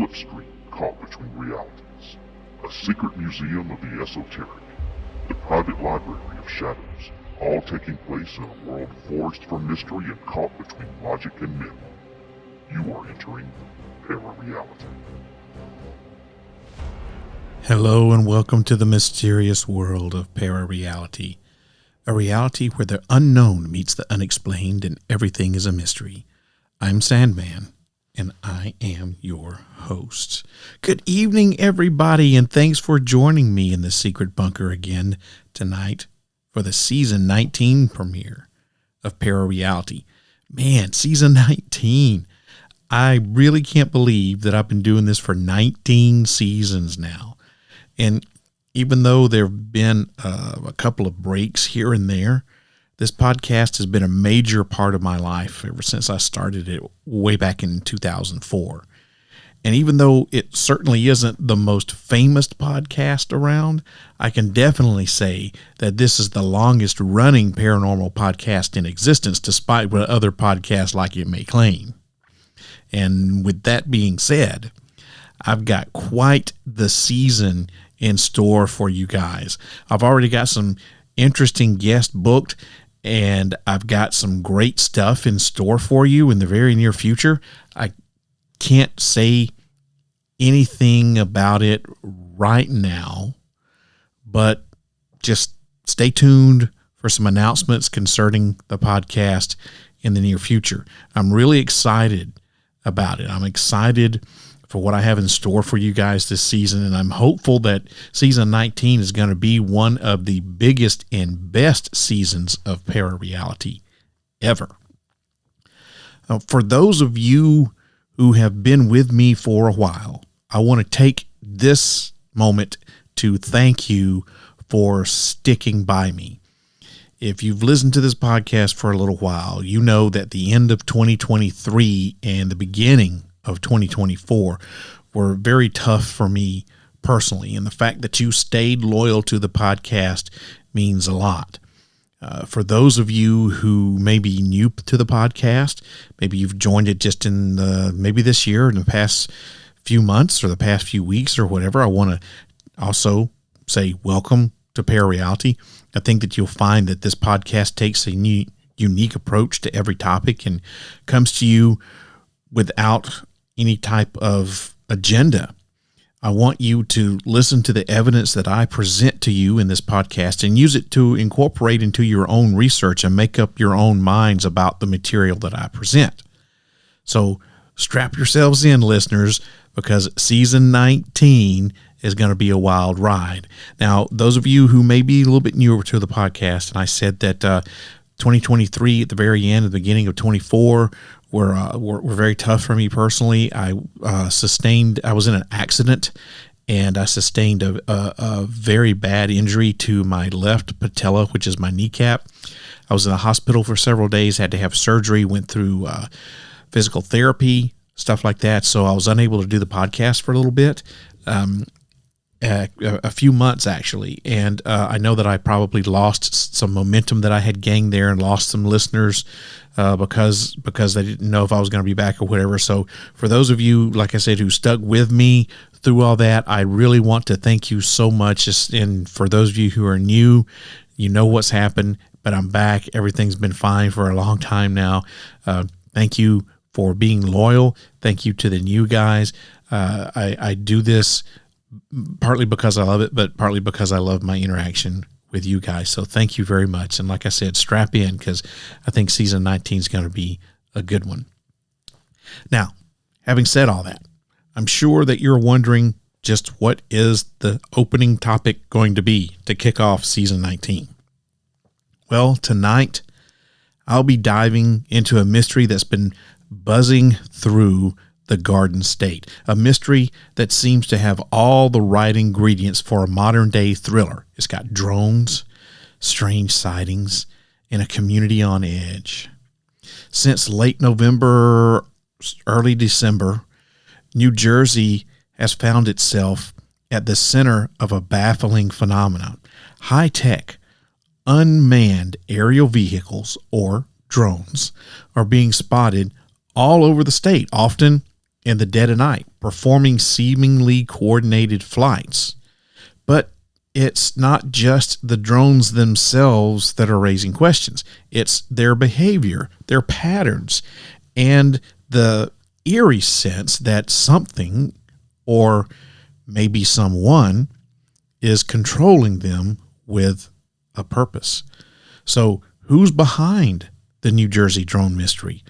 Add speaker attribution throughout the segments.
Speaker 1: slipstream caught between realities, a secret museum of the esoteric, the private library of shadows, all taking place in a world forged from mystery and caught between logic and myth. You are entering Para-Reality.
Speaker 2: Hello and welcome to the mysterious world of Para-Reality, a reality where the unknown meets the unexplained and everything is a mystery. I'm Sandman, and I am your host. Good evening, everybody, and thanks for joining me in the secret bunker again tonight for the Season 19 premiere of Para-Reality. Man, Season 19. I really can't believe that I've been doing this for 19 seasons now. And even though there have been a couple of breaks here and there, this podcast has been a major part of my life ever since I started it way back in 2004. And even though it certainly isn't the most famous podcast around, I can definitely say that this is the longest running paranormal podcast in existence, despite what other podcasts like it may claim. And with that being said, I've got quite the season in store for you guys. I've already got some interesting guests booked, and I've got some great stuff in store for you in the very near future. I can't say anything about it right now, but just stay tuned for some announcements concerning the podcast in the near future. I'm really excited about it. I'm excited for what I have in store for you guys this season, and I'm hopeful that Season 19 is going to be one of the biggest and best seasons of Para-Reality ever. For those of you who have been with me for a while, I want to take this moment to thank you for sticking by me. If you've listened to this podcast for a little while, you know that the end of 2023 and the beginning of 2024 were very tough for me personally, and the fact that you stayed loyal to the podcast means a lot. For those of you who may be new to the podcast, maybe you've joined it just in maybe this year, in the past few months or the past few weeks or whatever, I want to also say welcome to Para-Reality. I think that you'll find that this podcast takes a unique approach to every topic and comes to you without any type of agenda. I want you to listen to the evidence that I present to you in this podcast and use it to incorporate into your own research and make up your own minds about the material that I present. So strap yourselves in, listeners, because Season 19 is going to be a wild ride. Now, those of you who may be a little bit newer to the podcast, and I said that 2023 at the very end, the beginning of 24 were very tough for me personally. I was in an accident, and I sustained a very bad injury to my left patella, which is my kneecap. I was in the hospital for several days, had to have surgery, went through physical therapy, stuff like that. So I was unable to do the podcast for a little bit, a few months actually. And I know that I probably lost some momentum that I had gained there and lost some listeners because they didn't know if I was going to be back or whatever. So for those of you, like I said, who stuck with me through all that, I really want to thank you so much. And for those of you who are new, you know what's happened, but I'm back. Everything's been fine for a long time now. Thank you for being loyal. Thank you to the new guys. I do this partly because I love it, but partly because I love my interaction with you guys. So thank you very much. And like I said, strap in, because I think Season 19 is going to be a good one. Now, having said all that, I'm sure that you're wondering just what is the opening topic going to be to kick off Season 19. Well, tonight I'll be diving into a mystery that's been buzzing through the Garden State, a mystery that seems to have all the right ingredients for a modern-day thriller. It's got drones, strange sightings, and a community on edge. Since late November, early December, New Jersey has found itself at the center of a baffling phenomenon. High-tech, unmanned aerial vehicles, or drones, are being spotted all over the state, often in the dead of night, performing seemingly coordinated flights. But it's not just the drones themselves that are raising questions. It's their behavior, their patterns, and the eerie sense that something, or maybe someone, is controlling them with a purpose. So who's behind the New Jersey drone mystery?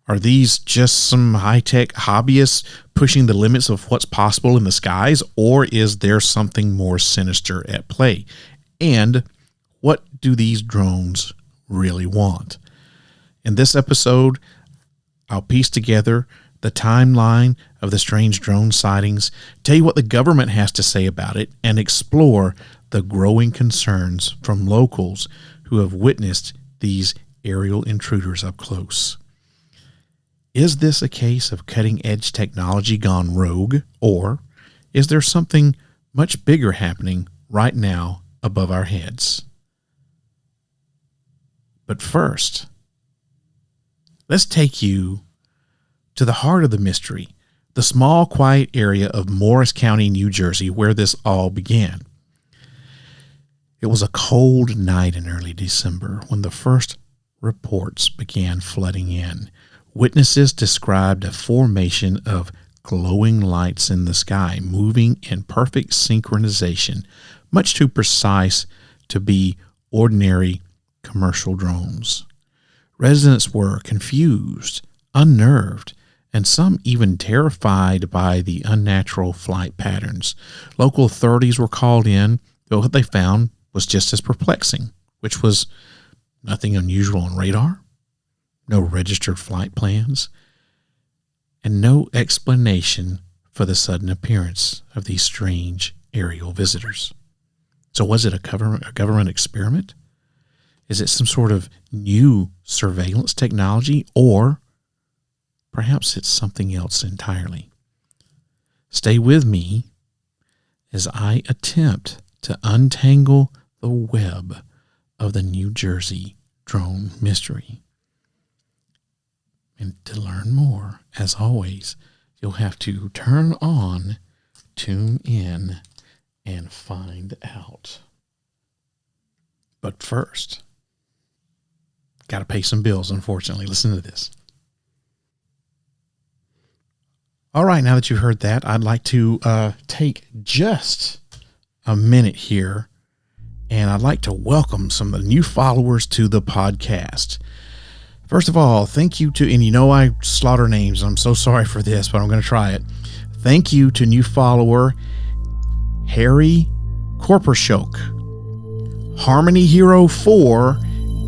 Speaker 2: Are these just some high-tech hobbyists pushing the limits of what's possible in the skies, or is there something more sinister at play? And what do these drones really want? In this episode, I'll piece together the timeline of the strange drone sightings, tell you what the government has to say about it, and explore the growing concerns from locals who have witnessed these aerial intruders up close. Is this a case of cutting-edge technology gone rogue, or is there something much bigger happening right now above our heads? But first, let's take you to the heart of the mystery, the small, quiet area of Morris County, New Jersey, where this all began. It was a cold night in early December when the first reports began flooding in. Witnesses described a formation of glowing lights in the sky, moving in perfect synchronization, much too precise to be ordinary commercial drones. Residents were confused, unnerved, and some even terrified by the unnatural flight patterns. Local authorities were called in, though what they found was just as perplexing, which was nothing unusual on radar, no registered flight plans, and no explanation for the sudden appearance of these strange aerial visitors. So was it a government experiment? Is it some sort of new surveillance technology, or perhaps it's something else entirely? Stay with me as I attempt to untangle the web of the New Jersey drone mystery. And to learn more, as always, you'll have to turn on, tune in, and find out. But first, got to pay some bills, unfortunately. Listen to this. All right, now that you've heard that, I'd like to take just a minute here, and I'd like to welcome some of the new followers to the podcast. First of all, thank you to, and you know I slaughter names, I'm so sorry for this, but I'm going to try it. Thank you to new follower Harry Corporashok, Harmony Hero 4,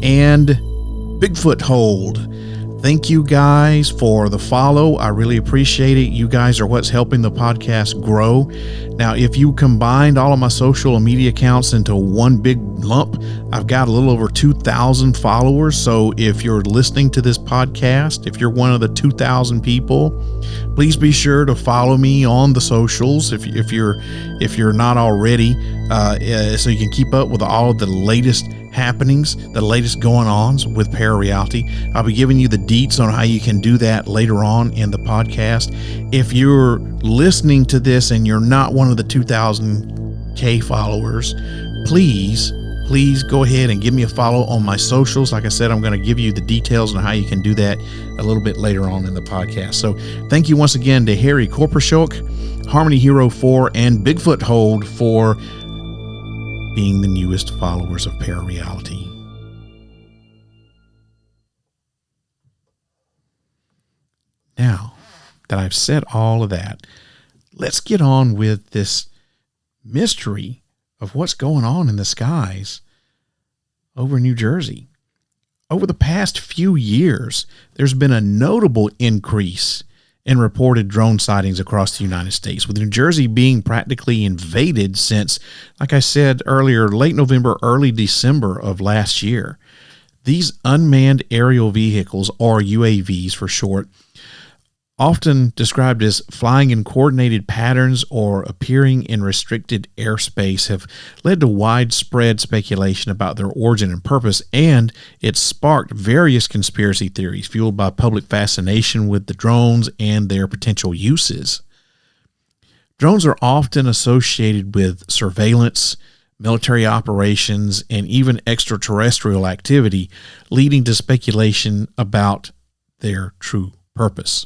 Speaker 2: and Bigfoot Hold. Thank you guys for the follow. I really appreciate it. You guys are what's helping the podcast grow. Now, if you combined all of my social media accounts into one big lump, I've got a little over 2,000 followers. So if you're listening to this podcast, if you're one of the 2,000 people, please be sure to follow me on the socials if you're not already, so you can keep up with all of the latest happenings, the latest going-ons with Parareality. I'll be giving you the deets on how you can do that later on in the podcast. If you're listening to this and you're not one of the 2,000K followers, please go ahead and give me a follow on my socials. Like I said, I'm going to give you the details on how you can do that a little bit later on in the podcast. So thank you once again to Harry Corporashok, Harmony Hero 4, and Bigfoot Hold for being the newest followers of Parareality. Now that I've said all of that, let's get on with this mystery of what's going on in the skies over New Jersey. Over the past few years, there's been a notable increase in reported drone sightings across the United States, with New Jersey being practically invaded since, like I said earlier, late November, early December of last year. These unmanned aerial vehicles, or UAVs for short, often described as flying in coordinated patterns or appearing in restricted airspace, have led to widespread speculation about their origin and purpose, and it sparked various conspiracy theories fueled by public fascination with the drones and their potential uses. Drones are often associated with surveillance, military operations, and even extraterrestrial activity, leading to speculation about their true purpose.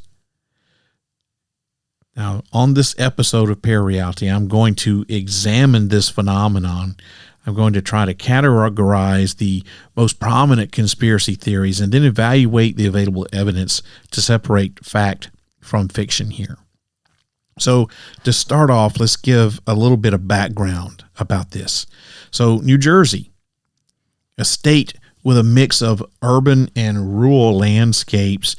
Speaker 2: Now, on this episode of Parareality, I'm going to examine this phenomenon. I'm going to try to categorize the most prominent conspiracy theories and then evaluate the available evidence to separate fact from fiction here. So to start off, let's give a little bit of background about this. So New Jersey, a state with a mix of urban and rural landscapes,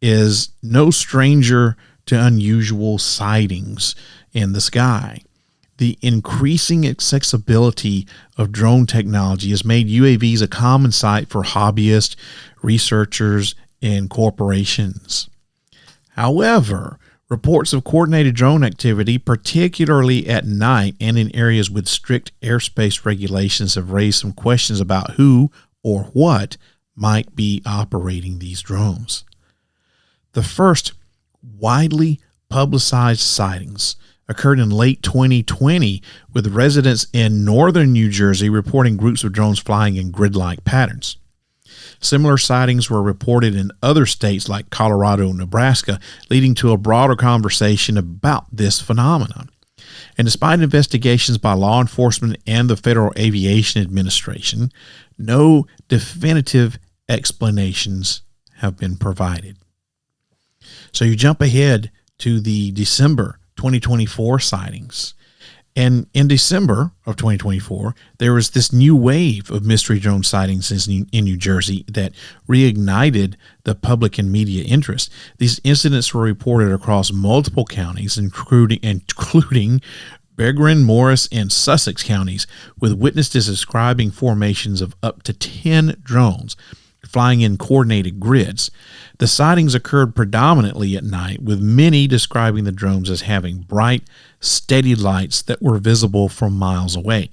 Speaker 2: is no stranger to unusual sightings in the sky. The increasing accessibility of drone technology has made UAVs a common sight for hobbyists, researchers, and corporations. However, reports of coordinated drone activity, particularly at night and in areas with strict airspace regulations, have raised some questions about who or what might be operating these drones. The first widely publicized sightings occurred in late 2020, with residents in northern New Jersey reporting groups of drones flying in grid-like patterns. Similar sightings were reported in other states like Colorado and Nebraska, leading to a broader conversation about this phenomenon. And despite investigations by law enforcement and the Federal Aviation Administration, no definitive explanations have been provided. So you jump ahead to the December 2024 sightings. And in December of 2024, there was this new wave of mystery drone sightings in New Jersey that reignited the public and media interest. These incidents were reported across multiple counties, including Bergen, Morris, and Sussex counties, with witnesses describing formations of up to 10 drones flying in coordinated grids. The sightings occurred predominantly at night, with many describing the drones as having bright, steady lights that were visible from miles away.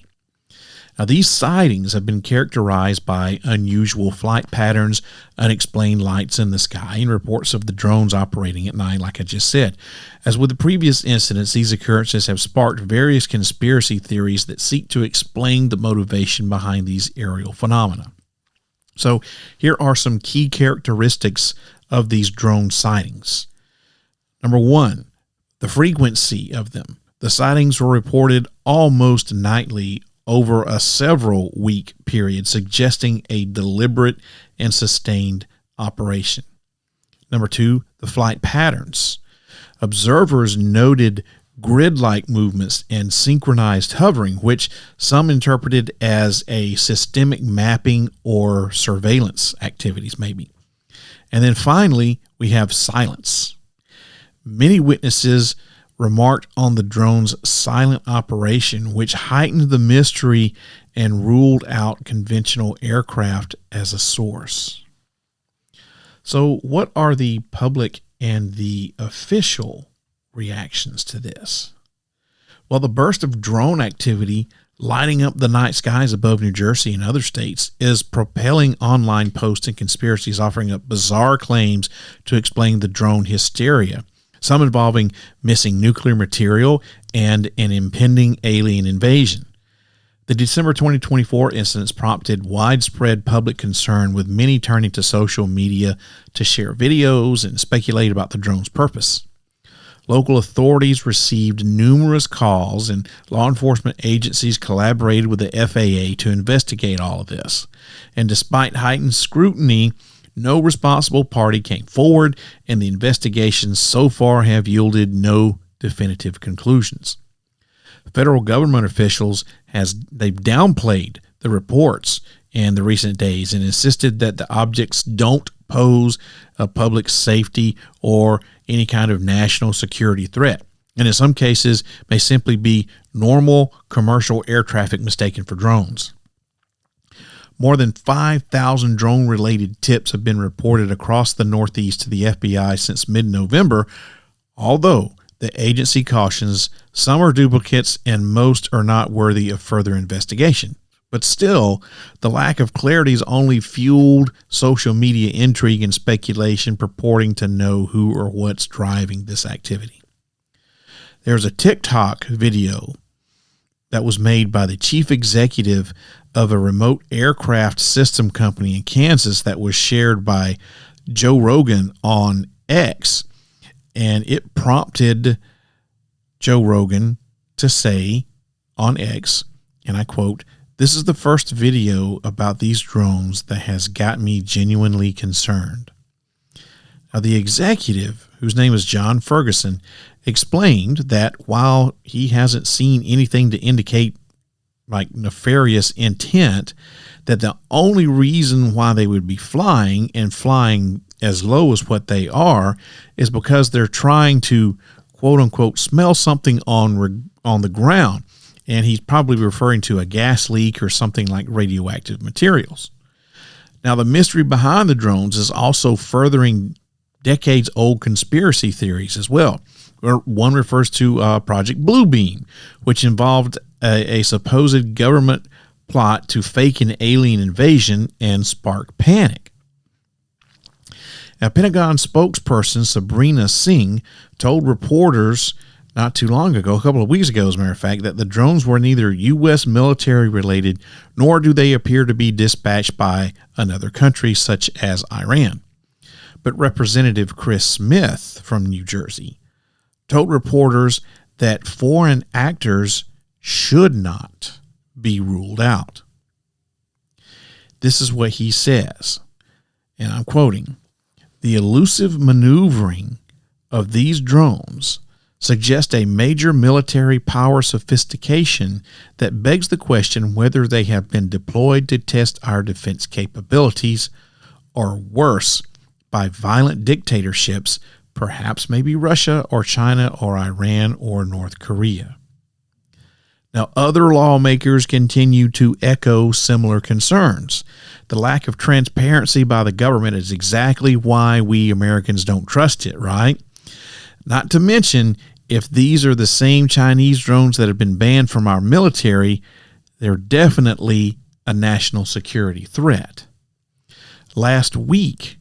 Speaker 2: Now, these sightings have been characterized by unusual flight patterns, unexplained lights in the sky, and reports of the drones operating at night, like I just said. As with the previous incidents, these occurrences have sparked various conspiracy theories that seek to explain the motivation behind these aerial phenomena. So here are some key characteristics of these drone sightings. Number one, the frequency of them. The sightings were reported almost nightly over a several-week period, suggesting a deliberate and sustained operation. Number two, the flight patterns. Observers noted grid-like movements and synchronized hovering, which some interpreted as a systemic mapping or surveillance activities maybe. And then finally, we have silence. Many witnesses remarked on the drone's silent operation, which heightened the mystery and ruled out conventional aircraft as a source. So what are the public and the official reactions to this? Well, the burst of drone activity lighting up the night skies above New Jersey and other states is propelling online posts and conspiracies offering up bizarre claims to explain the drone hysteria, some involving missing nuclear material and an impending alien invasion. The December 2024 incidents prompted widespread public concern, with many turning to social media to share videos and speculate about the drone's purpose. Local authorities received numerous calls, and law enforcement agencies collaborated with the FAA to investigate all of this. And despite heightened scrutiny, no responsible party came forward, and the investigations so far have yielded no definitive conclusions. Federal government officials they've downplayed the reports in the recent days and insisted that the objects don't pose a public safety or any kind of national security threat, and in some cases may simply be normal commercial air traffic mistaken for drones. More than 5,000 drone-related tips have been reported across the Northeast to the FBI since mid-November, although the agency cautions some are duplicates and most are not worthy of further investigation. But still, the lack of clarity has only fueled social media intrigue and speculation purporting to know who or what's driving this activity. There's a TikTok video that was made by the chief executive of a remote aircraft system company in Kansas that was shared by Joe Rogan on X, and it prompted Joe Rogan to say on X, and I quote, "This is the first video about these drones that has got me genuinely concerned." Now, the executive, whose name is John Ferguson, explained that while he hasn't seen anything to indicate like nefarious intent, that the only reason why they would be flying and flying as low as what they are is because they're trying to quote unquote smell something on the ground. And he's probably referring to a gas leak or something like radioactive materials. Now, the mystery behind the drones is also furthering decades-old conspiracy theories as well. One refers to Project Bluebeam, which involved a supposed government plot to fake an alien invasion and spark panic. Now, Pentagon spokesperson Sabrina Singh told reporters not too long ago, a couple of weeks ago, as a matter of fact, that the drones were neither U.S. military related, nor do they appear to be dispatched by another country such as Iran. But Representative Chris Smith from New Jersey told reporters that foreign actors should not be ruled out. This is what he says, and I'm quoting, "The elusive maneuvering of these drones suggest a major military power sophistication that begs the question whether they have been deployed to test our defense capabilities, or worse, by violent dictatorships, perhaps maybe Russia or China or Iran or North Korea." Now, other lawmakers continue to echo similar concerns. The lack of transparency by the government is exactly why we Americans don't trust it, right? Not to mention, if these are the same Chinese drones that have been banned from our military, they're definitely a national security threat. Last week,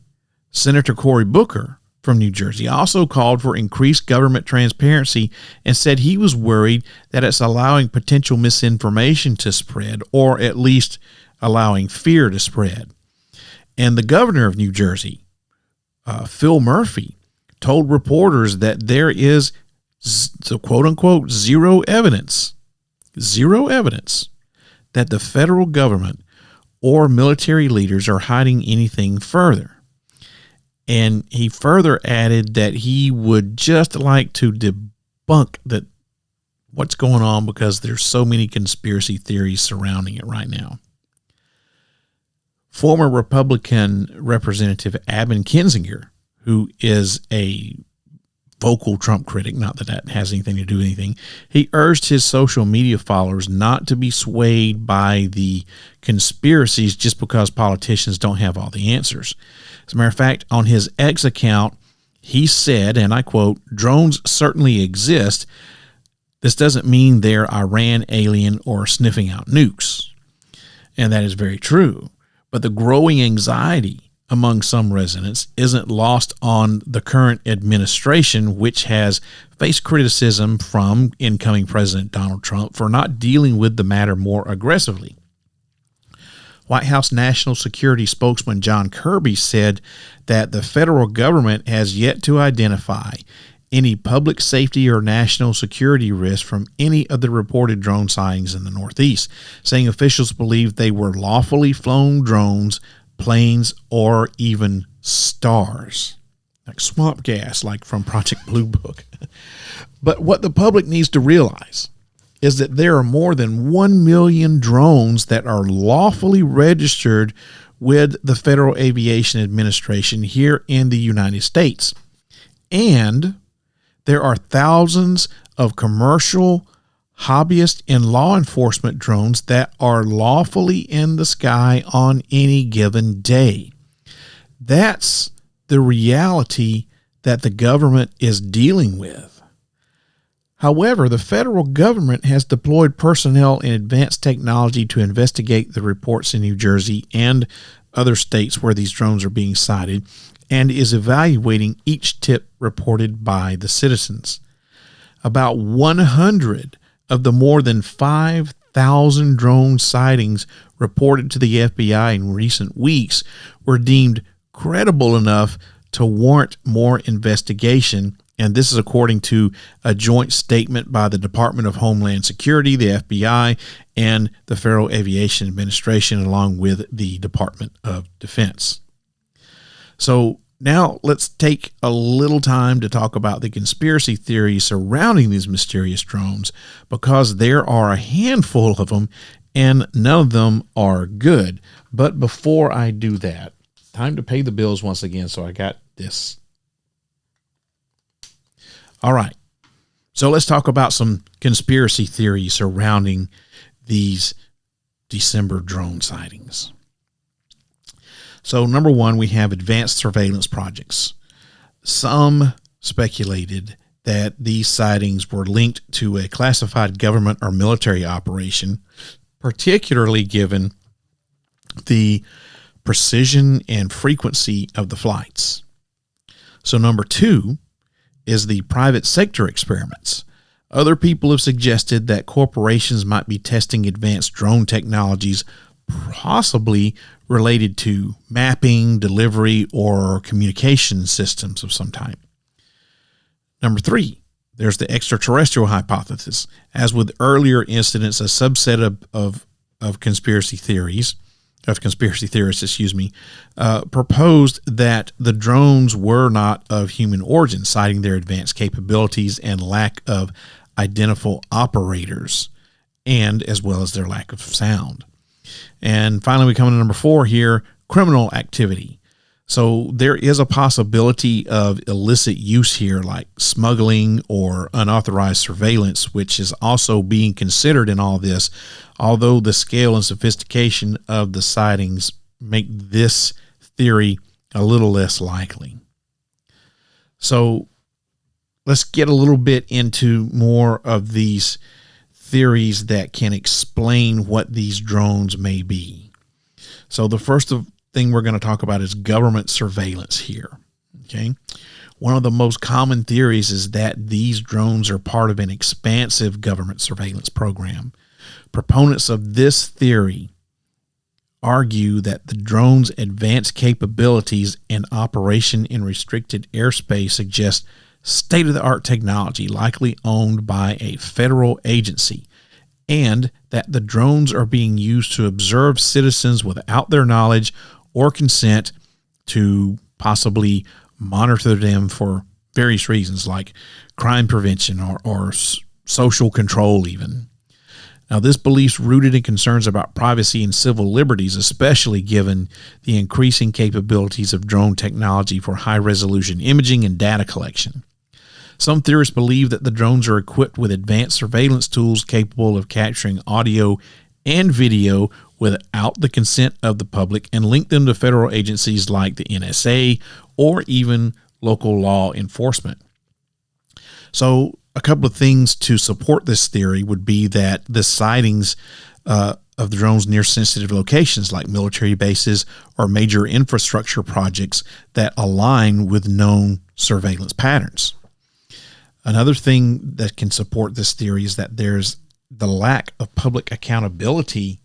Speaker 2: Senator Cory Booker from New Jersey also called for increased government transparency and said he was worried that it's allowing potential misinformation to spread, or at least allowing fear to spread. And the governor of New Jersey, Phil Murphy, told reporters that there is, quote unquote, zero evidence that the federal government or military leaders are hiding anything further. And he further added that he would just like to debunk that what's going on because there's so many conspiracy theories surrounding it right now. Former Republican Representative Abin Kinzinger, who is a vocal Trump critic, not that that has anything to do with anything, he urged his social media followers not to be swayed by the conspiracies just because politicians don't have all the answers. As a matter of fact, on his X account, he said, and I quote, "Drones certainly exist. This doesn't mean they're Iran, alien, or sniffing out nukes." And that is very true. But the growing anxiety among some residents isn't lost on the current administration, which has faced criticism from incoming President Donald Trump for not dealing with the matter more aggressively. White House National Security spokesman John Kirby said that the federal government has yet to identify any public safety or national security risk from any of the reported drone sightings in the Northeast, saying officials believe they were lawfully flown drones, planes, or even stars, like swamp gas, like from Project Blue Book. But what the public needs to realize is that there are more than 1 million drones that are lawfully registered with the Federal Aviation Administration here in the United States. And there are thousands of commercial hobbyist and law enforcement drones that are lawfully in the sky on any given day. That's the reality that the government is dealing with. However, the federal government has deployed personnel and advanced technology to investigate the reports in New Jersey and other states where these drones are being sighted, and is evaluating each tip reported by the citizens. About 100 of the more than 5,000 drone sightings reported to the FBI in recent weeks were deemed credible enough to warrant more investigation, and this is according to a joint statement by the Department of Homeland Security, the FBI, and the Federal Aviation Administration, along with the Department of Defense. So now let's take a little time to talk about the conspiracy theories surrounding these mysterious drones, because there are a handful of them and none of them are good. But before I do that, time to pay the bills once again. So I got this. All right. So let's talk about some conspiracy theories surrounding these December drone sightings. So number one, we have advanced surveillance projects. Some speculated that these sightings were linked to a classified government or military operation, particularly given the precision and frequency of the flights. So number two is the private sector experiments. Other people have suggested that corporations might be testing advanced drone technologies, possibly related to mapping, delivery, or communication systems of some type. Number three, there's the extraterrestrial hypothesis. As with earlier incidents, a subset of conspiracy theorists, proposed that the drones were not of human origin, citing their advanced capabilities and lack of identifiable operators, and as well as their lack of sound. And finally, we come to number four here, criminal activity. So there is a possibility of illicit use here, like smuggling or unauthorized surveillance, which is also being considered in all this, although the scale and sophistication of the sightings make this theory a little less likely. So let's get a little bit into more of these theories that can explain what these drones may be. So the first thing we're going to talk about is government surveillance here. Okay. One of the most common theories is that these drones are part of an expansive government surveillance program. Proponents of this theory argue that the drone's advanced capabilities and operation in restricted airspace suggest state-of-the-art technology likely owned by a federal agency, and that the drones are being used to observe citizens without their knowledge or consent, to possibly monitor them for various reasons like crime prevention or social control even. Now, this belief's rooted in concerns about privacy and civil liberties, especially given the increasing capabilities of drone technology for high-resolution imaging and data collection. Some theorists believe that the drones are equipped with advanced surveillance tools capable of capturing audio and video without the consent of the public, and link them to federal agencies like the NSA or even local law enforcement. So a couple of things to support this theory would be that the sightings of the drones near sensitive locations like military bases or major infrastructure projects that align with known surveillance patterns. Another thing that can support this theory is that there's the lack of public accountability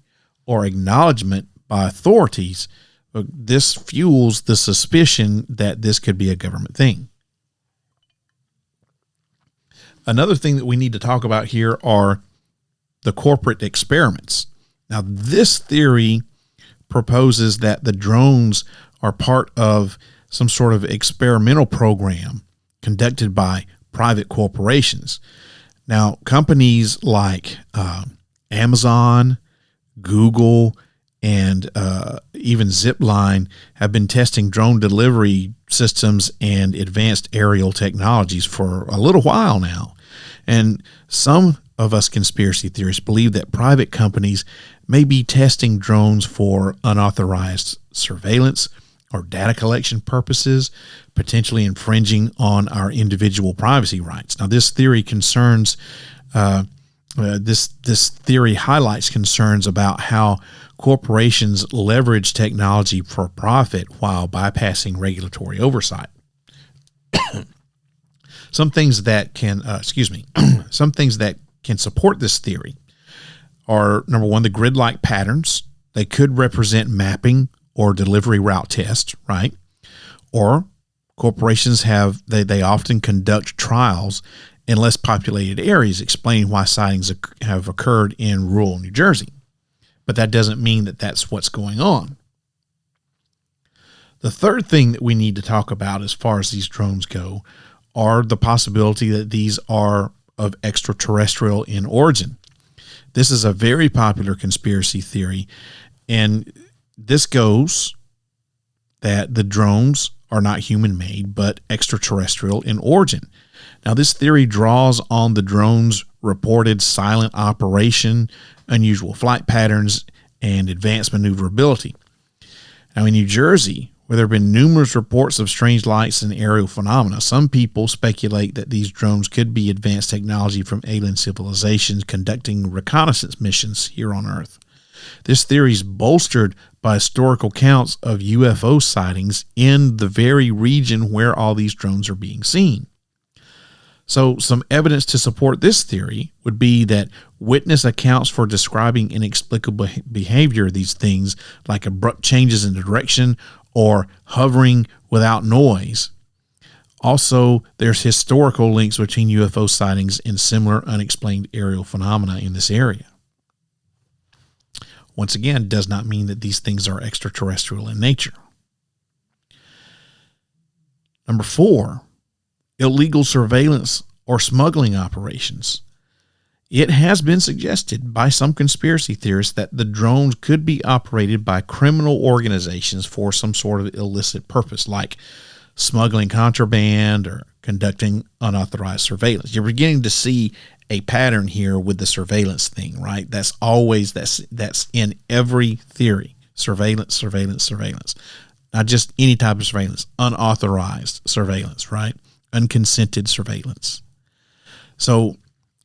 Speaker 2: or acknowledgement by authorities. This fuels the suspicion that this could be a government thing. Another thing that we need to talk about here are the corporate experiments. Now, this theory proposes that the drones are part of some sort of experimental program conducted by private corporations. Now, companies like Amazon, Google, and even Zipline have been testing drone delivery systems and advanced aerial technologies for a little while now. And some of us conspiracy theorists believe that private companies may be testing drones for unauthorized surveillance or data collection purposes, potentially infringing on our individual privacy rights. Now, this theory concerns this theory highlights concerns about how corporations leverage technology for profit while bypassing regulatory oversight. Some things that can some things that can support this theory are, number one, the grid-like patterns. They could represent mapping or delivery route tests, right? Or corporations they often conduct trials in less populated areas, explaining why sightings have occurred in rural New Jersey. But that doesn't mean that that's what's going on. The third thing that we need to talk about as far as these drones go are the possibility that these are of extraterrestrial in origin. This is a very popular conspiracy theory, and this goes that the drones are not human-made, but extraterrestrial in origin. Now, this theory draws on the drone's reported silent operation, unusual flight patterns, and advanced maneuverability. Now, in New Jersey, where there have been numerous reports of strange lights and aerial phenomena, some people speculate that these drones could be advanced technology from alien civilizations conducting reconnaissance missions here on Earth. This theory is bolstered by historical counts of UFO sightings in the very region where all these drones are being seen. So some evidence to support this theory would be that witness accounts for describing inexplicable behavior of these things, like abrupt changes in direction or hovering without noise. Also, there's historical links between UFO sightings and similar unexplained aerial phenomena in this area. Once again, does not mean that these things are extraterrestrial in nature. Number 4, illegal surveillance or smuggling operations. It has been suggested by some conspiracy theorists that the drones could be operated by criminal organizations for some sort of illicit purpose, like smuggling contraband or conducting unauthorized surveillance. You're beginning to see a pattern here with the surveillance thing, right? That's in every theory. Surveillance, surveillance, surveillance. Not just any type of surveillance, unauthorized surveillance, right? Unconsented surveillance. So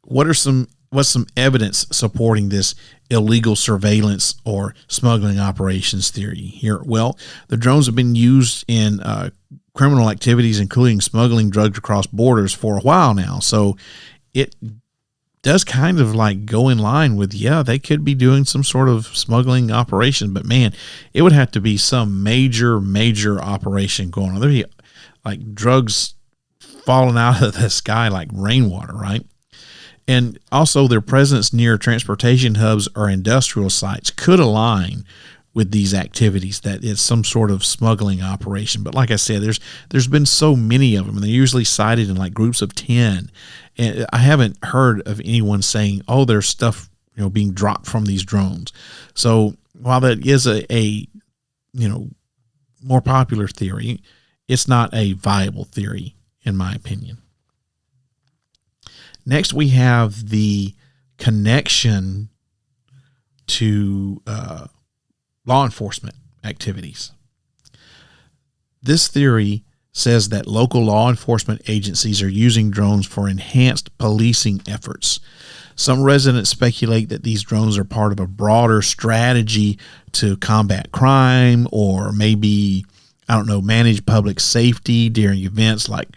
Speaker 2: what's some evidence supporting this illegal surveillance or smuggling operations theory here? Well, the drones have been used in criminal activities, including smuggling drugs across borders, for a while now. So it does kind of like go in line with, they could be doing some sort of smuggling operation, but man, it would have to be some major operation going on. There'd be like drugs falling out of the sky like rainwater, right? And also their presence near transportation hubs or industrial sites could align with these activities, that it's some sort of smuggling operation. But like I said, there's been so many of them, and they're usually cited in like groups of 10. And I haven't heard of anyone saying, oh, there's stuff being dropped from these drones. So while that is a more popular theory, it's not a viable theory, in my opinion. Next, we have the connection to law enforcement activities. This theory says that local law enforcement agencies are using drones for enhanced policing efforts. Some residents speculate that these drones are part of a broader strategy to combat crime, or maybe, manage public safety during events like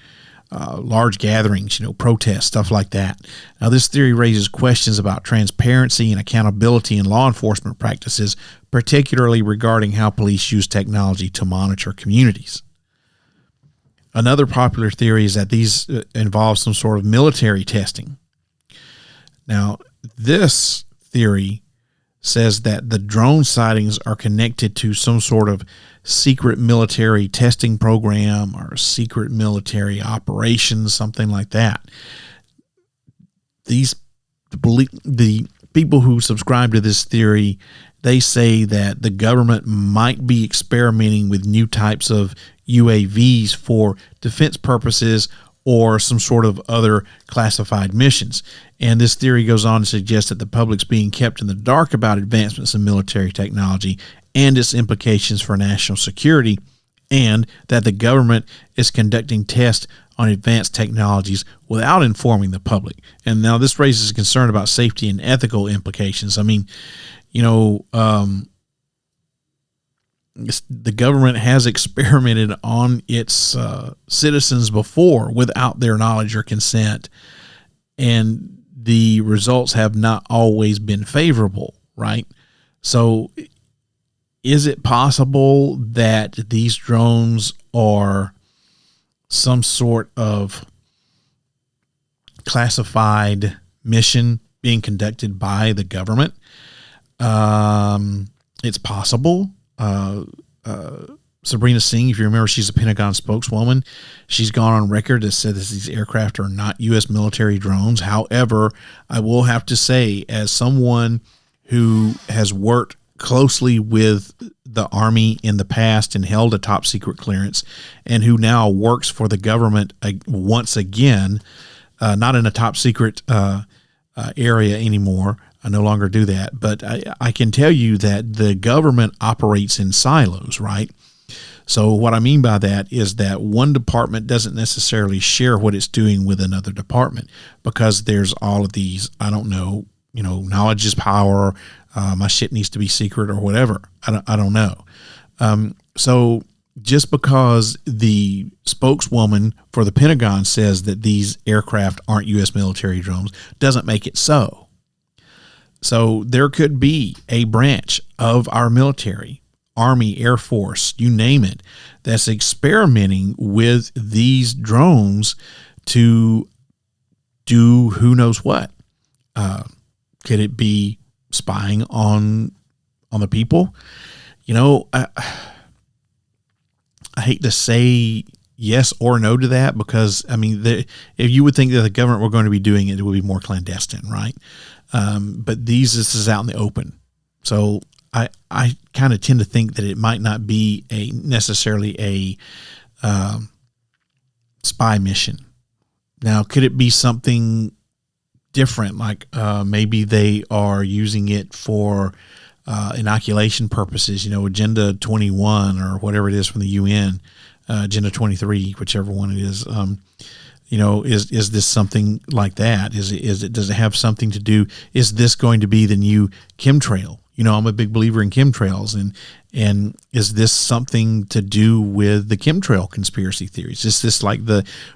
Speaker 2: large gatherings, protests, stuff like that. Now, this theory raises questions about transparency and accountability in law enforcement practices, particularly regarding how police use technology to monitor communities. Another popular theory is that these involve some sort of military testing. Now, this theory says that the drone sightings are connected to some sort of secret military testing program or secret military operations, something like that. The people who subscribe to this theory, they say that the government might be experimenting with new types of UAVs for defense purposes, or some sort of other classified missions. And this theory goes on to suggest that the public's being kept in the dark about advancements in military technology and its implications for national security, and that the government is conducting tests on advanced technologies without informing the public. And now this raises concern about safety and ethical implications. I mean, the government has experimented on its citizens before without their knowledge or consent, and the results have not always been favorable, right? So is it possible that these drones are some sort of classified mission being conducted by the government? It's possible. Sabrina Singh, if you remember, she's a Pentagon spokeswoman. She's gone on record to say that these aircraft are not U.S. military drones. However, I will have to say, as someone who has worked closely with the Army in the past and held a top secret clearance, and who now works for the government once again, not in a top secret area anymore. I no longer do that, but I can tell you that the government operates in silos, right? So what I mean by that is that one department doesn't necessarily share what it's doing with another department, because there's all of these, knowledge is power, my shit needs to be secret or whatever. I don't know. So just because the spokeswoman for the Pentagon says that these aircraft aren't U.S. military drones doesn't make it so. So there could be a branch of our military, Army, Air Force, you name it, that's experimenting with these drones to do who knows what. Could it be spying on the people? I hate to say yes or no to that, because if you would think that the government were going to be doing it, it would be more clandestine, right? But this is out in the open. So I kind of tend to think that it might not be necessarily a spy mission. Now, could it be something different? Like maybe they are using it for inoculation purposes, Agenda 21 or whatever it is from the UN, Agenda 23, whichever one it is. Is this something like that? Does it have something to do? Is this going to be the new chemtrail? I'm a big believer in chemtrails, and is this something to do with the chemtrail conspiracy theories? Is this like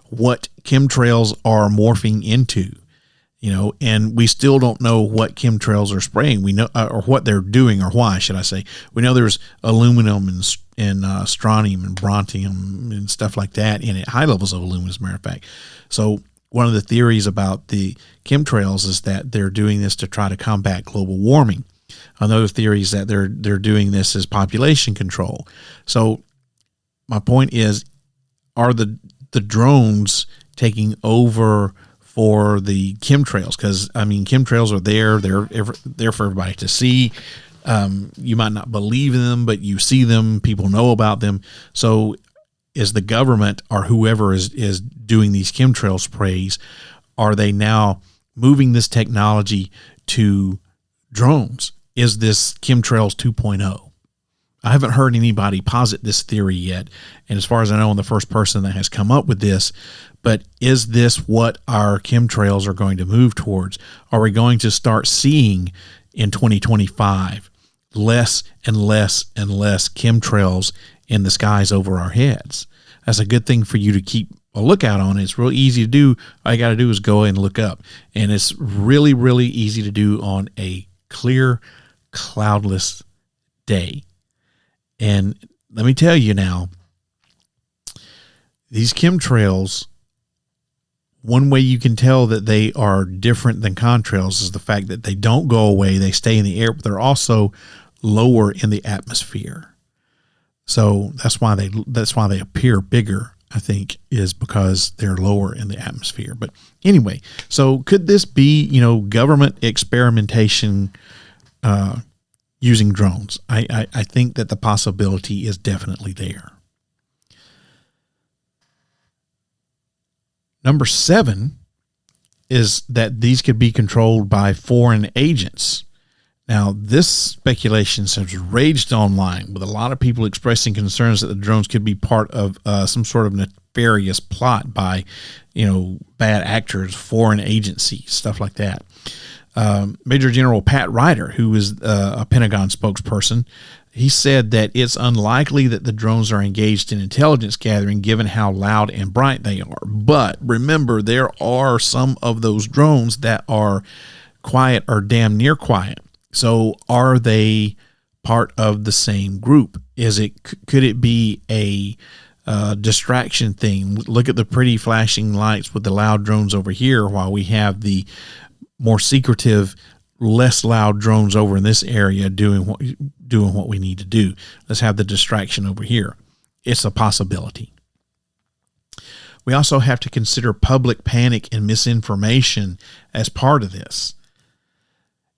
Speaker 2: what chemtrails are morphing into? And we still don't know what chemtrails are spraying. We know, or what they're doing, or why, should I say. We know there's aluminum and strontium and brontium and stuff like that in it, high levels of aluminum, as a matter of fact. So one of the theories about the chemtrails is that they're doing this to try to combat global warming. Another theory is that they're doing this as population control. So my point is, are the drones taking over for the chemtrails? Because chemtrails are they're for everybody to see. You might not believe in them, but you see them, people know about them. So is the government or whoever is doing these chemtrail sprays, are they now moving this technology to drones? Is this chemtrails 2.0? I haven't heard anybody posit this theory yet, and as far as I know, I'm the first person that has come up with this. But is this what our chemtrails are going to move towards? Are we going to start seeing in 2025 less and less and less chemtrails in the skies over our heads? That's a good thing for you to keep a lookout on. It's real easy to do. All you got to do is go and look up, and it's really, really easy to do on a clear, cloudless day. And let me tell you now, these chemtrails, one way you can tell that they are different than contrails is the fact that they don't go away. They stay in the air, but they're also lower in the atmosphere. So that's why they appear bigger, I think, is because they're lower in the atmosphere. But anyway, so could this be, government experimentation using drones? I think that the possibility is definitely there. Number 7 is that these could be controlled by foreign agents. Now, this speculation has raged online, with a lot of people expressing concerns that the drones could be part of some sort of nefarious plot by, bad actors, foreign agencies, stuff like that. Major General Pat Ryder, who is a Pentagon spokesperson, he said that it's unlikely that the drones are engaged in intelligence gathering given how loud and bright they are. But remember, there are some of those drones that are quiet or damn near quiet. So are they part of the same group? Could it be a distraction thing? Look at the pretty flashing lights with the loud drones over here, while we have the more secretive, less loud drones over in this area doing what we need to do. Let's have the distraction over here. It's a possibility. We also have to consider public panic and misinformation as part of this.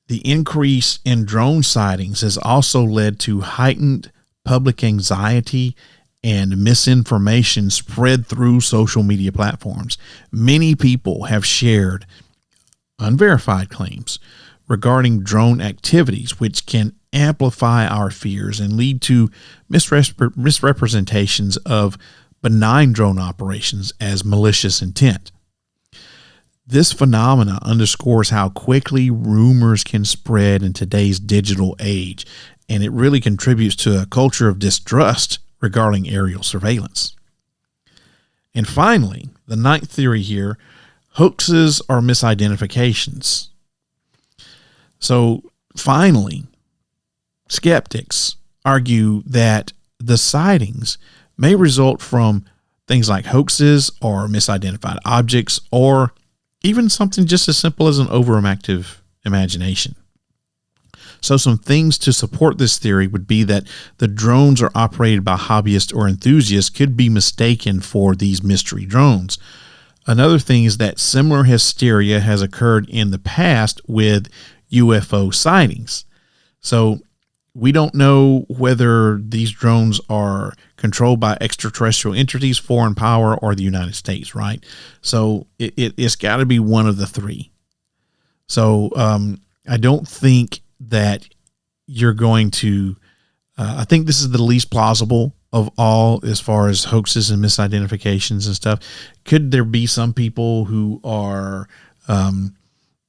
Speaker 2: The increase in drone sightings has also led to heightened public anxiety and misinformation spread through social media platforms. Many people have shared unverified claims regarding drone activities, which can amplify our fears and lead to misrepresentations of benign drone operations as malicious intent. This phenomena underscores how quickly rumors can spread in today's digital age, and it really contributes to a culture of distrust regarding aerial surveillance. And finally, the 9th theory here, hoaxes or misidentifications. So finally, skeptics argue that the sightings may result from things like hoaxes or misidentified objects, or even something just as simple as an overactive imagination. So some things to support this theory would be that the drones are operated by hobbyists or enthusiasts could be mistaken for these mystery drones. Another thing is that similar hysteria has occurred in the past with UFO sightings. So we don't know whether these drones are controlled by extraterrestrial entities, foreign power, or the United States, right? So it's got to be one of the three. So I don't think that you're going to, I think this is the least plausible of all as far as hoaxes and misidentifications and stuff. Could there be some people who are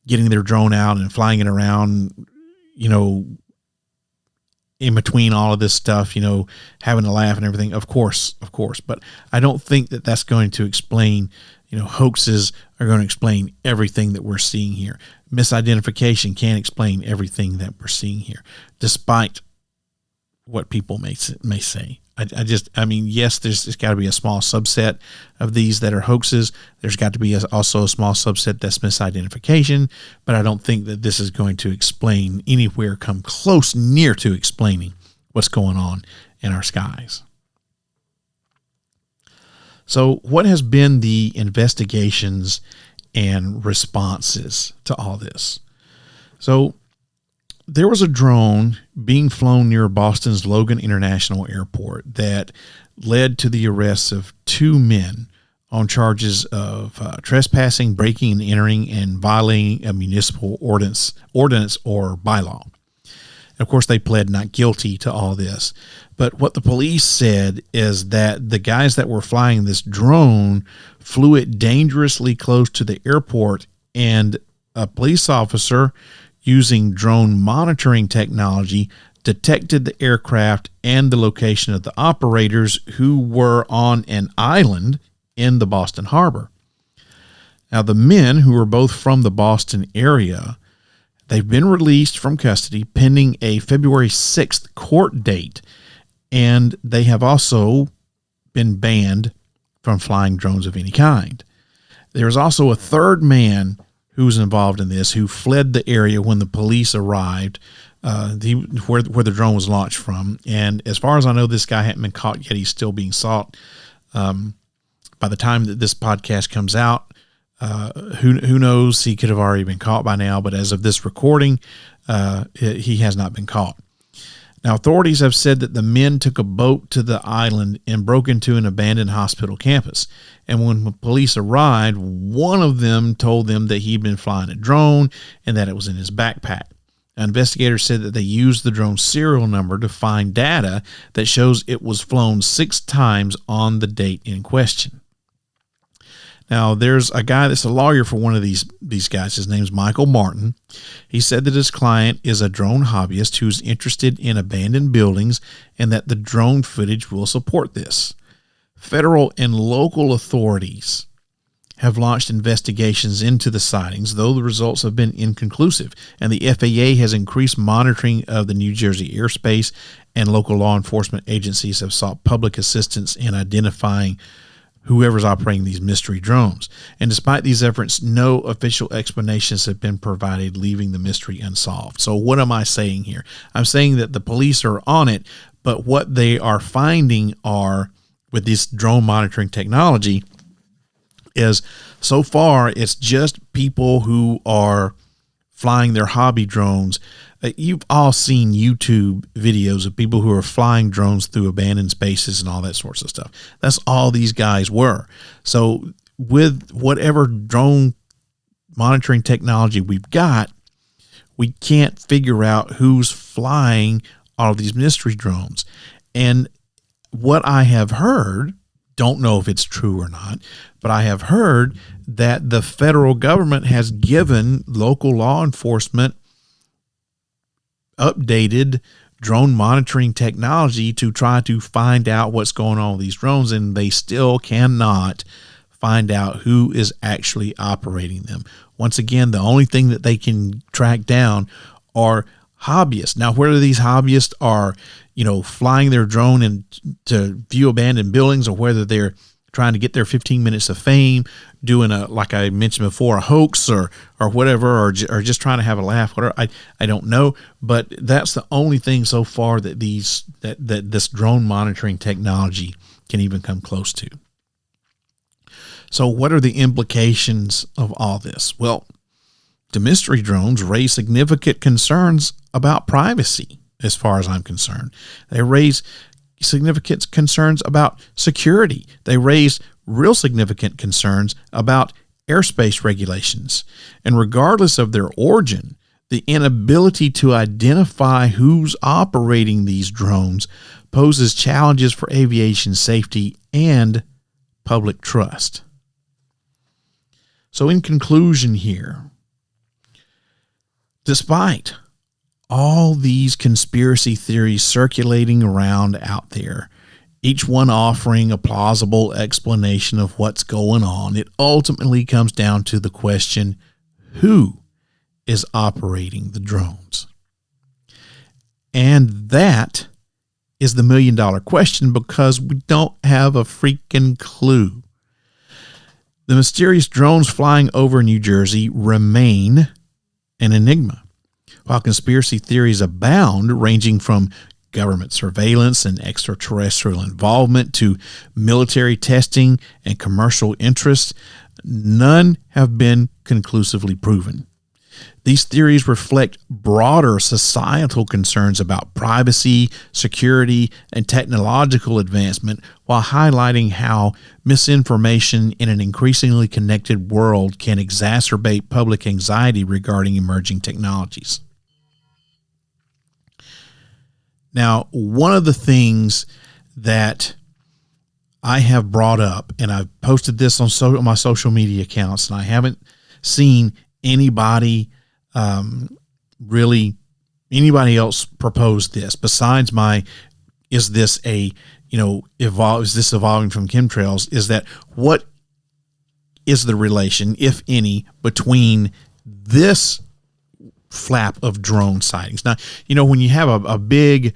Speaker 2: getting their drone out and flying it around, in between all of this stuff, having a laugh and everything? Of course. But I don't think that that's going to explain, hoaxes are going to explain everything that we're seeing here. Misidentification can't explain everything that we're seeing here, despite what people may say. Yes, there's got to be a small subset of these that are hoaxes. There's got to be also a small subset that's misidentification, but I don't think that this is going to explain anywhere come close near to explaining what's going on in our skies. So what has been the investigations and responses to all this? So there was a drone being flown near Boston's Logan International Airport that led to the arrests of 2 men on charges of trespassing, breaking and entering, and violating a municipal ordinance or bylaw. And of course, they pled not guilty to all this. But what the police said is that the guys that were flying this drone flew it dangerously close to the airport, and a police officer using drone monitoring technology detected the aircraft and the location of the operators, who were on an island in the Boston harbor. Now, the men, who were both from the Boston area, they've been released from custody pending a February 6th court date, and they have also been banned from flying drones of any kind. There's also a third man who was involved in this, who fled the area when the police arrived, where the drone was launched from. And as far as I know, this guy hadn't been caught yet. He's still being sought. By the time that this podcast comes out, who knows? He could have already been caught by now. But as of this recording, he has not been caught. Now, authorities have said that the men took a boat to the island and broke into an abandoned hospital campus. And when police arrived, one of them told them that he'd been flying a drone and that it was in his backpack. Now, investigators said that they used the drone serial number to find data that shows it was flown 6 times on the date in question. Now, there's a guy that's a lawyer for one of these guys. His name's Michael Martin. He said that his client is a drone hobbyist who's interested in abandoned buildings and that the drone footage will support this. Federal and local authorities have launched investigations into the sightings, though the results have been inconclusive. And the FAA has increased monitoring of the New Jersey airspace, and local law enforcement agencies have sought public assistance in identifying whoever's operating these mystery drones. And despite these efforts, no official explanations have been provided, leaving the mystery unsolved. So what am I saying here? I'm saying that the police are on it, but what they are finding are, with this drone monitoring technology, is so far it's just people who are flying their hobby drones. You've all seen YouTube videos of people who are flying drones through abandoned spaces and all that sorts of stuff. That's all these guys were. So with whatever drone monitoring technology we've got, we can't figure out who's flying all of these mystery drones. And what I have heard, don't know if it's true or not, but I have heard that the federal government has given local law enforcement updated drone monitoring technology to try to find out what's going on with these drones, and they still cannot find out who is actually operating them. Once again, the only thing that they can track down are hobbyists. Now, whether these hobbyists are, flying their drone and to view abandoned buildings, or whether they're trying to get their 15 minutes of fame, doing like I mentioned before, a hoax or whatever, or just trying to have a laugh, whatever, I don't know. But that's the only thing so far that this drone monitoring technology can even come close to. So what are the implications of all this? Well, the mystery drones raise significant concerns about privacy, as far as I'm concerned. They raise significant concerns about security. They raise real significant concerns about airspace regulations. And regardless of their origin, the inability to identify who's operating these drones poses challenges for aviation safety and public trust. So in conclusion here, despite all these conspiracy theories circulating around out there, each one offering a plausible explanation of what's going on, it ultimately comes down to the question, who is operating the drones? And that is the $1 million question, because we don't have a freaking clue. The mysterious drones flying over New Jersey remain an enigma, while conspiracy theories abound, ranging from government surveillance and extraterrestrial involvement to military testing and commercial interests. None have been conclusively proven. These theories reflect broader societal concerns about privacy, security, and technological advancement, while highlighting how misinformation in an increasingly connected world can exacerbate public anxiety regarding emerging technologies. Now, one of the things that I have brought up, and I've posted this on my social media accounts, and I haven't seen anybody else propose this besides is this evolving from chemtrails, is that what is the relation, if any, between this flap of drone sightings? Now, when you have a big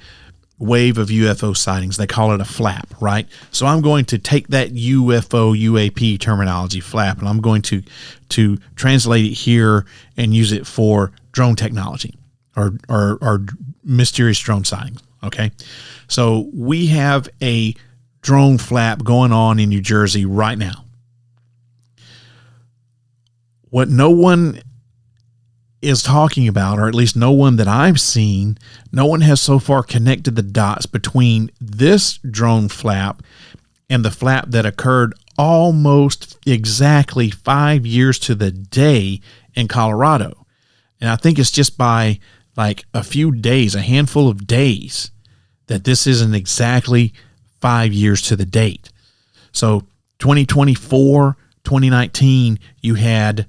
Speaker 2: wave of UFO sightings, they call it a flap, right? So I'm going to take that UAP terminology, flap, and I'm going to translate it here and use it for drone technology or mysterious drone sightings. Okay. So we have a drone flap going on in New Jersey right now. What no one is talking about, or at least no one that I've seen, no one has so far connected the dots between this drone flap and the flap that occurred almost exactly 5 years to the day in Colorado. And I think it's just by like a few days, a handful of days, that this isn't exactly 5 years to the date. So 2024, 2019, you had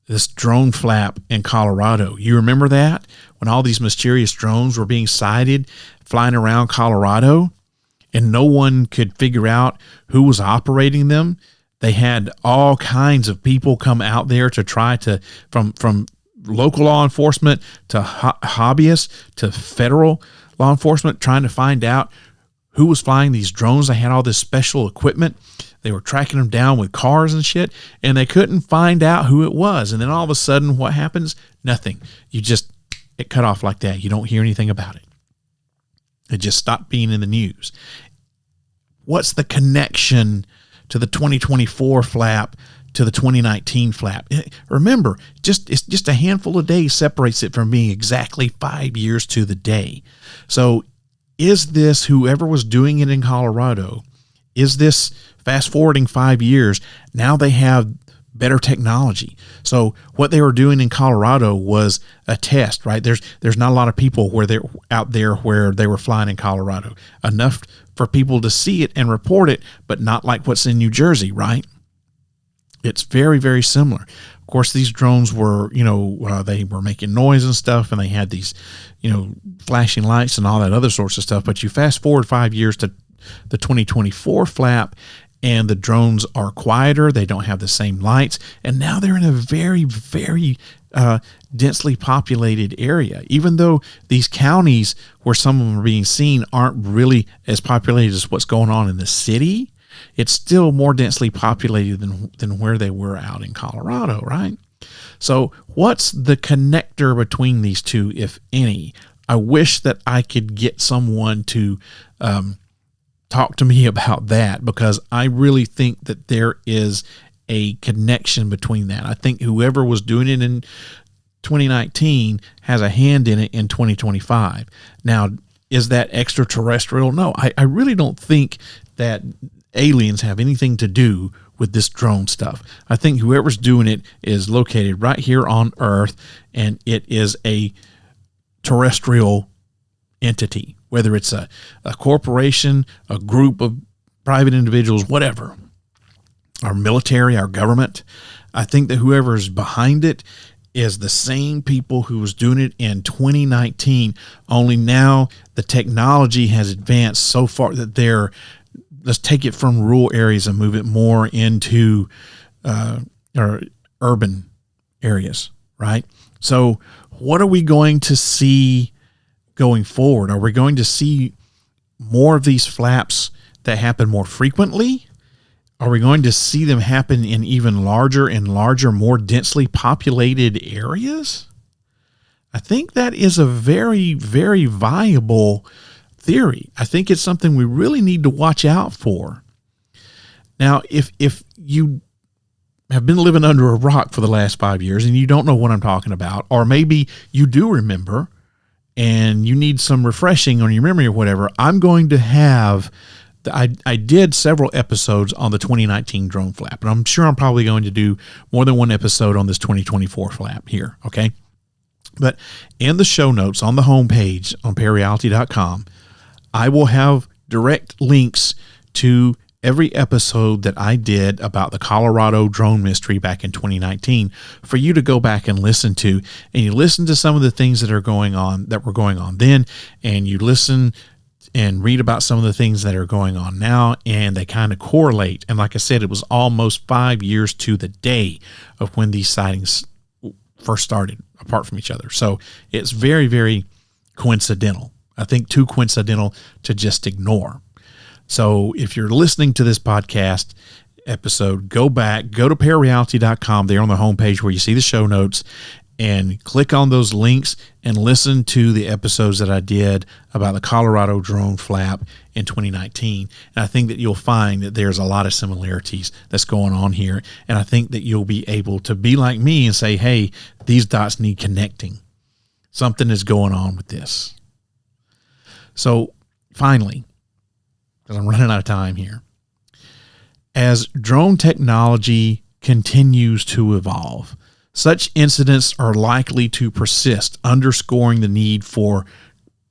Speaker 2: this drone flap in Colorado. You remember that? When all these mysterious drones were being sighted flying around Colorado and no one could figure out who was operating them. They had all kinds of people come out there to try to, from local law enforcement to hobbyists to federal law enforcement, trying to find out who was flying these drones. They had all this special equipment. They were tracking them down with cars and shit, and they couldn't find out who it was. And then all of a sudden, what happens? Nothing. It cut off like that. You don't hear anything about it. It just stopped being in the news. What's the connection to the 2024 flap to the 2019 flap? Remember, it's just a handful of days separates it from being exactly 5 years to the day. So is this, whoever was doing it in Colorado, is this fast forwarding 5 years, now they have better technology? So what they were doing in Colorado was a test, right? There's not a lot of people where they're out there where they were flying in Colorado, enough for people to see it and report it, but not like what's in New Jersey, right? It's very, very similar. Of course, these drones were, they were making noise and stuff, and they had these, flashing lights and all that other sorts of stuff. But you fast forward 5 years to the 2024 flap, and the drones are quieter. They don't have the same lights. And now they're in a very, very densely populated area. Even though these counties where some of them are being seen aren't really as populated as what's going on in the city, it's still more densely populated than where they were out in Colorado, right? So what's the connector between these two, if any? I wish that I could get someone to talk to me about that, because I really think that there is a connection between that. I think whoever was doing it in 2019 has a hand in it in 2025. Now, is that extraterrestrial? No, I really don't think that aliens have anything to do with this drone stuff. I think whoever's doing it is located right here on Earth, and it is a terrestrial entity, whether it's a corporation, a group of private individuals, whatever, our military, our government. I think that whoever's behind it is the same people who was doing it in 2019, only now the technology has advanced so far that let's take it from rural areas and move it more into or urban areas, right? So what are we going to see going forward? Are we going to see more of these flaps that happen more frequently? Are we going to see them happen in even larger and larger, more densely populated areas? I think that is a very, very viable theory. I think it's something we really need to watch out for. Now, if you have been living under a rock for the last 5 years and you don't know what I'm talking about, or maybe you do remember and you need some refreshing on your memory or whatever, I'm going to have, I did several episodes on the 2019 drone flap, and I'm sure I'm probably going to do more than one episode on this 2024 flap here, okay? But in the show notes on the homepage on parareality.com, I will have direct links to every episode that I did about the Colorado drone mystery back in 2019 for you to go back and listen to. And you listen to some of the things that were going on then, and you listen and read about some of the things that are going on now, and they kind of correlate. And like I said, it was almost 5 years to the day of when these sightings first started, apart from each other. So it's very, very coincidental. I think too coincidental to just ignore. So if you're listening to this podcast episode, go back, go to parareality.com there on the homepage where you see the show notes, and click on those links and listen to the episodes that I did about the Colorado drone flap in 2019. And I think that you'll find that there's a lot of similarities that's going on here. And I think that you'll be able to be like me and say, hey, these dots need connecting. Something is going on with this. So finally, because I'm running out of time here, as drone technology continues to evolve, such incidents are likely to persist, underscoring the need for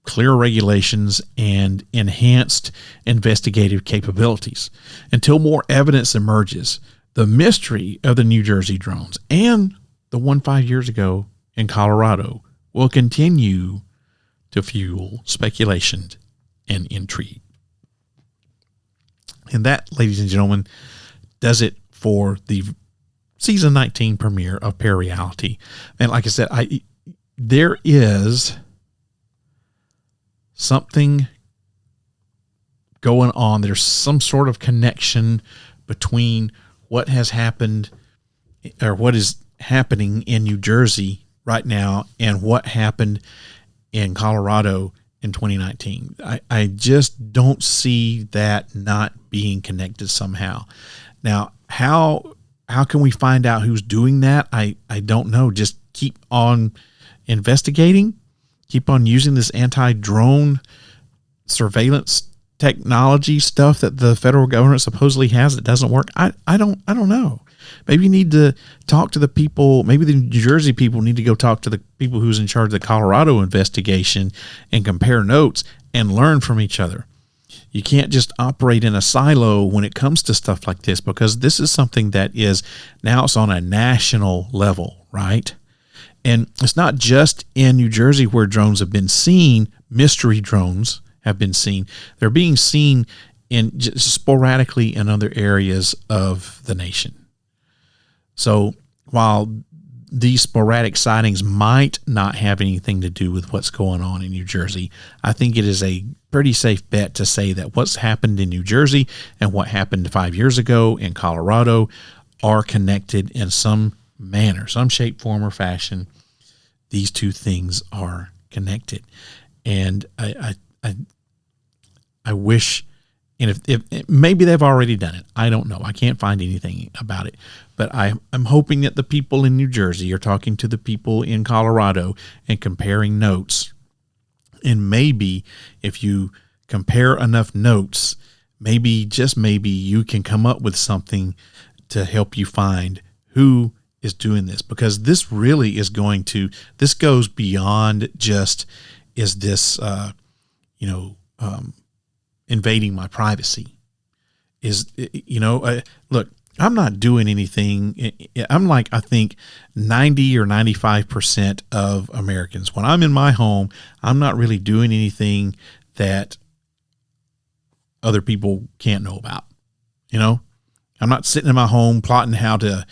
Speaker 2: clear regulations and enhanced investigative capabilities. Until more evidence emerges, the mystery of the New Jersey drones and the one 5 years ago in Colorado will continue to fuel speculation and intrigue. And that, ladies and gentlemen, does it for the season 19 premiere of Parareality. And like I said, there is something going on. There's some sort of connection between what has happened or what is happening in New Jersey right now and what happened in Colorado in 2019. I just don't see that not being connected somehow. Now, how can we find out who's doing that? I don't know. Just keep on investigating, keep on using this anti-drone surveillance technology stuff that the federal government supposedly has that doesn't work. I don't know. Maybe you need to talk to the people. Maybe the New Jersey people need to go talk to the people who's in charge of the Colorado investigation and compare notes and learn from each other. You can't just operate in a silo when it comes to stuff like this, because this is something that is now it's on a national level, right? And it's not just in New Jersey where drones have been seen. Mystery drones have been seen. They're being seen in just sporadically in other areas of the nation. So while these sporadic sightings might not have anything to do with what's going on in New Jersey, I think it is a pretty safe bet to say that what's happened in New Jersey and what happened 5 years ago in Colorado are connected in some manner, some shape, form, or fashion. These two things are connected. And I wish, and if maybe they've already done it. I don't know. I can't find anything about it. But I'm hoping that the people in New Jersey are talking to the people in Colorado and comparing notes. And maybe if you compare enough notes, maybe, just maybe, you can come up with something to help you find who is doing this. Because this really is this goes beyond just, is this, invading my privacy? Look, I'm not doing anything. I'm like, I think 90 or 95% of Americans. When I'm in my home, I'm not really doing anything that other people can't know about. I'm not sitting in my home plotting how to,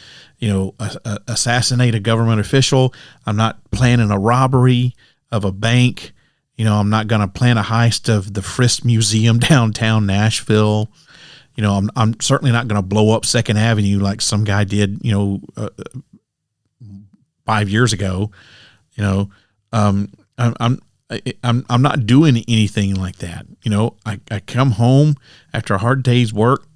Speaker 2: assassinate a government official. I'm not planning a robbery of a bank. I'm not going to plan a heist of the Frisk Museum downtown Nashville. I'm certainly not going to blow up Second Avenue like some guy did, 5 years ago. I'm not doing anything like that. I come home after a hard day's work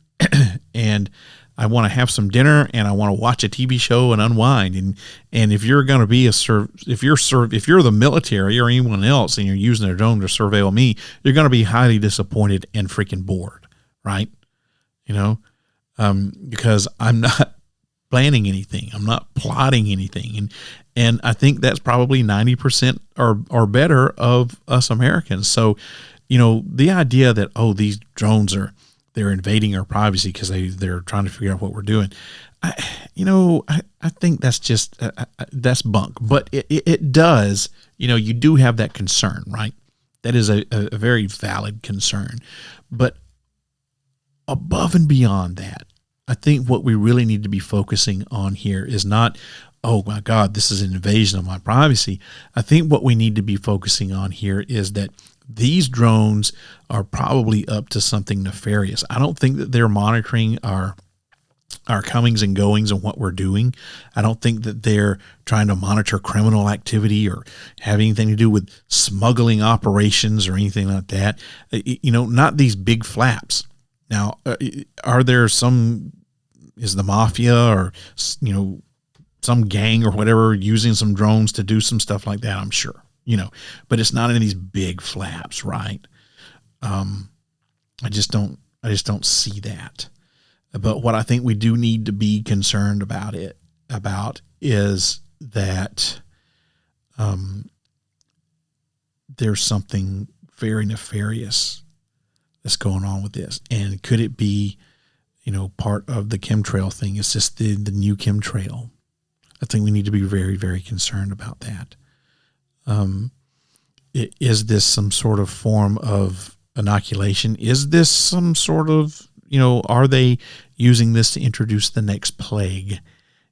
Speaker 2: and I want to have some dinner and I want to watch a TV show and unwind. And if you're going to be if you're the military or anyone else and you're using a drone to surveil me, you're going to be highly disappointed and freaking bored, right? Because I'm not planning anything. I'm not plotting anything. And I think that's probably 90% or better of us Americans. So, the idea that, these drones they're invading our privacy because they're trying to figure out what we're doing. I think that's just, that's bunk, but it does, you do have that concern, right? That is a very valid concern, but above and beyond that, I think what we really need to be focusing on here is not, oh my God, this is an invasion of my privacy. I think what we need to be focusing on here is that these drones are probably up to something nefarious. I don't think that they're monitoring our our comings and goings and what we're doing. I don't think that they're trying to monitor criminal activity or have anything to do with smuggling operations or anything like that. Not these big flaps. Now, are there is the mafia or, some gang or whatever using some drones to do some stuff like that? I'm sure, but it's not in these big flaps, right? I just don't see that. But what I think we do need to be concerned about is that there's something very nefarious that's going on with this. And could it be, part of the chemtrail thing? Is this the new chemtrail? I think we need to be very, very concerned about that. Is this some sort of form of inoculation? Is this some sort of, are they using this to introduce the next plague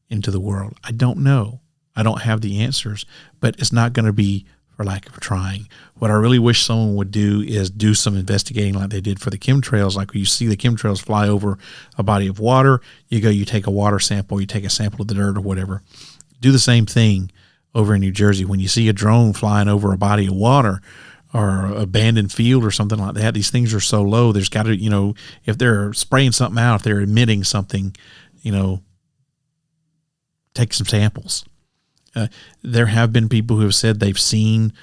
Speaker 2: into the world? I don't know. I don't have the answers, but it's not going to be for lack of trying. What I really wish someone would do is do some investigating like they did for the chemtrails. Like when you see the chemtrails fly over a body of water, you take a water sample, you take a sample of the dirt or whatever. Do the same thing over in New Jersey. When you see a drone flying over a body of water or abandoned field or something like that, these things are so low, there's got to, if they're spraying something out, if they're emitting something, take some samples. There have been people who have said they've seen,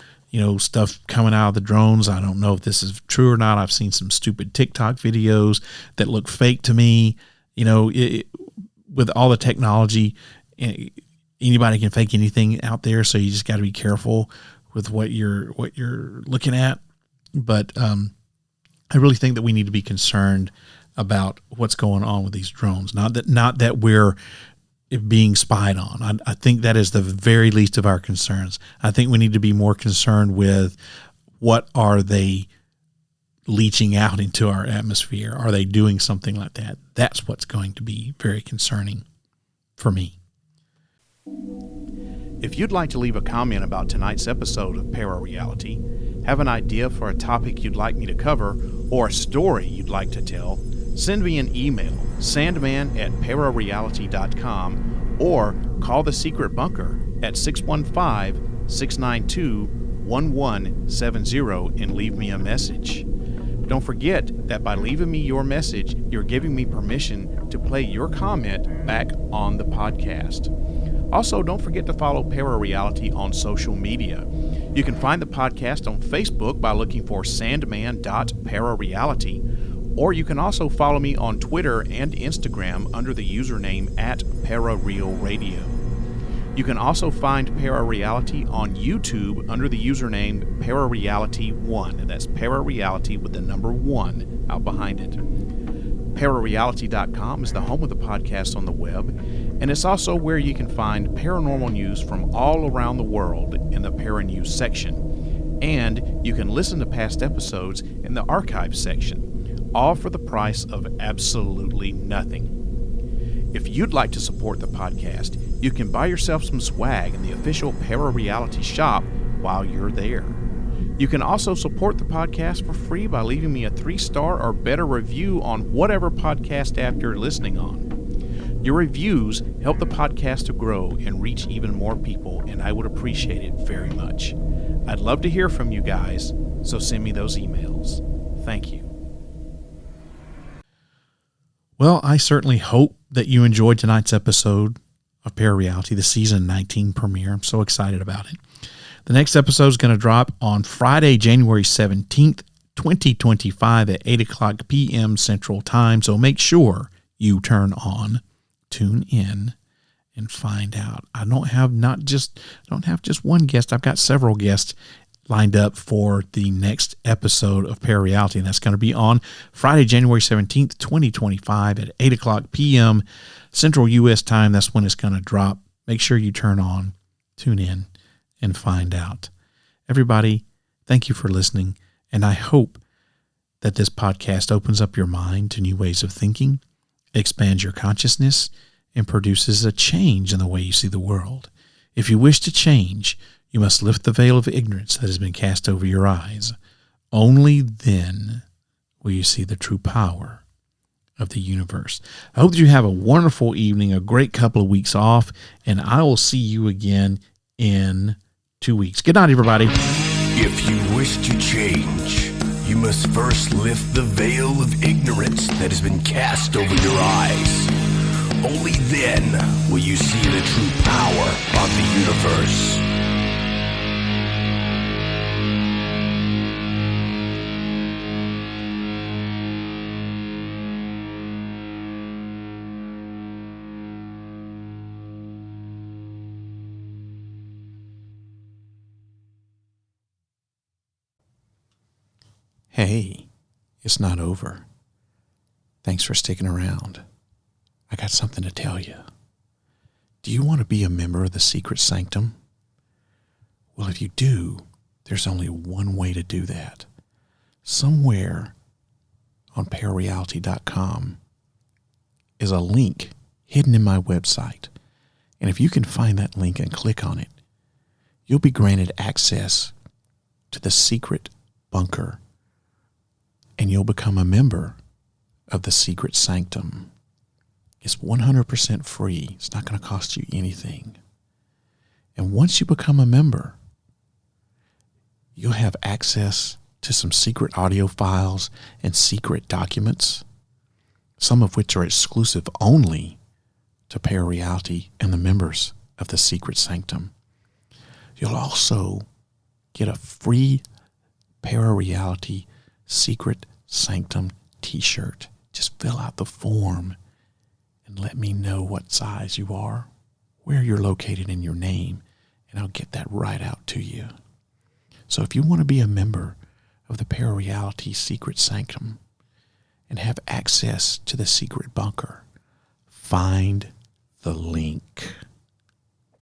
Speaker 2: stuff coming out of the drones. I don't know if this is true or not. I've seen some stupid TikTok videos that look fake to me. With all the technology, anybody can fake anything out there. So you just got to be careful with what you're looking at. But I really think that we need to be concerned about what's going on with these drones. Not that we're being spied on. I think that is the very least of our concerns. I think we need to be more concerned with what are they leaching out into our atmosphere? Are they doing something like that? That's what's going to be very concerning for me. If you'd like to leave a comment about tonight's episode of Para Reality, have an idea for a topic you'd like me to cover, or a story you'd like to tell, send me an email, sandman@parareality.com, or call the Secret Bunker at 615-692-1170 and leave me a message. Don't forget that by leaving me your message, you're giving me permission to play your comment back on the podcast. Also, don't forget to follow Para Reality on social media. You can find the podcast on Facebook by looking for sandman.parareality, or you can also follow me on Twitter and Instagram under the username @ParaRealRadio. You can also find Para Reality on YouTube under the username ParaReality1, and that's Para Reality with the number 1 out behind it. ParaReality.com is the home of the podcast on the web, and it's also where you can find paranormal news from all around the world in the Para News section. And you can listen to past episodes in the archives section, all for the price of absolutely nothing. If you'd like to support the podcast, you can buy yourself some swag in the official Para Reality shop while you're there. You can also support the podcast for free by leaving me a 3-star or better review on whatever podcast app you're listening on. Your reviews help the podcast to grow and reach even more people, and I would appreciate it very much. I'd love to hear from you guys, so send me those emails. Thank you. Well, I certainly hope that you enjoyed tonight's episode of Para Reality, the season 19 premiere. I'm so excited about it. The next episode is going to drop on Friday, January 17th, 2025 at 8 o'clock p.m. Central Time. So make sure you tune in, and find out. I don't have just one guest. I've got several guests lined up for the next episode of Para Reality, and that's going to be on Friday, January 17th, 2025 at 8 o'clock p.m. Central U.S. Time. That's when it's going to drop. Make sure you tune in, and find out. Everybody, thank you for listening, and I hope that this podcast opens up your mind to new ways of thinking, expands your consciousness, and produces a change in the way you see the world. If you wish to change, you must lift the veil of ignorance that has been cast over your eyes. Only then will you see the true power of the universe. I hope that you have a wonderful evening, a great couple of weeks off, and I will see you again in 2 weeks. Good night, everybody.
Speaker 3: If you wish to change, you must first lift the veil of ignorance that has been cast over your eyes. Only then will you see the true power of the universe.
Speaker 2: Hey, it's not over. Thanks for sticking around. I got something to tell you. Do you want to be a member of the Secret Sanctum? Well, if you do, there's only one way to do that. Somewhere on parareality.com is a link hidden in my website. And if you can find that link and click on it, you'll be granted access to the secret bunker, and you'll become a member of the Secret Sanctum. It's 100% free. It's not going to cost you anything. And once you become a member, you'll have access to some secret audio files and secret documents, some of which are exclusive only to Parareality and the members of the Secret Sanctum. You'll also get a free Parareality Secret Sanctum t-shirt. Just fill out the form and let me know what size you are, where you're located in your name, and I'll get that right out to you. So if you want to be a member of the Parareality Secret Sanctum and have access to the secret bunker, find the link